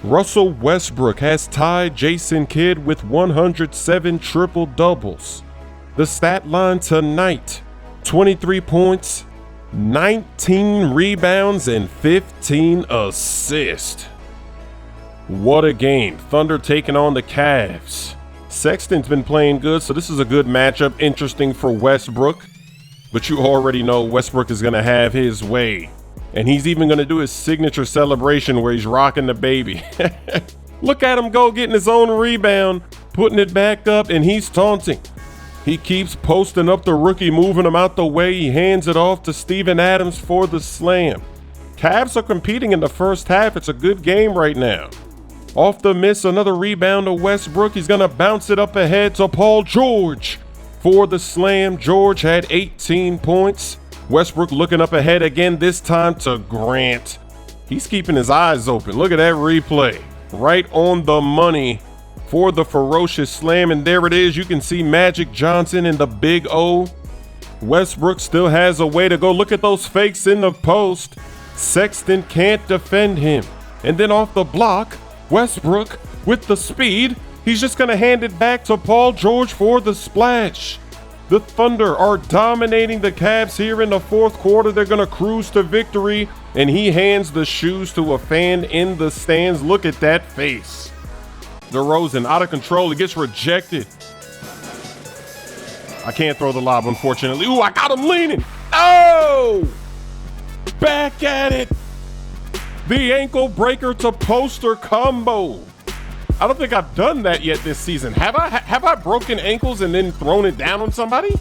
Russell Westbrook has tied Jason Kidd with 107 triple-doubles. The stat line tonight, 23 points, 19 rebounds, and 15 assists. What a game. Thunder taking on the Cavs. Sexton's been playing good, so this is a good matchup. Interesting for Westbrook. But you already know Westbrook is going to have his way. And he's even going to do his signature celebration where he's rocking the baby. Look at him go, getting his own rebound, putting it back up, and he's taunting. He keeps posting up the rookie, moving him out the way. He hands it off to Steven Adams for the slam. Cavs are competing in the first half. It's a good game right now. Off the miss, another rebound to Westbrook. He's going to bounce it up ahead to Paul George for the slam. George had 18 points. Westbrook looking up ahead again, this time to Grant. He's keeping his eyes open. Look at that replay. Right on the money for the ferocious slam. And there it is. You can see Magic Johnson in the big O. Westbrook still has a way to go. Look at those fakes in the post. Sexton can't defend him. And then off the block, Westbrook with the speed. He's just going to hand it back to Paul George for the splash. The Thunder are dominating the Cavs here in the fourth quarter. They're going to cruise to victory, and he hands the shoes to a fan in the stands. Look at that face. DeRozan out of control. He gets rejected. I can't throw the lob, unfortunately. Ooh, I got him leaning. Oh! Back at it. The ankle breaker to poster combo. I don't think I've done that yet this season. Have I broken ankles and then thrown it down on somebody?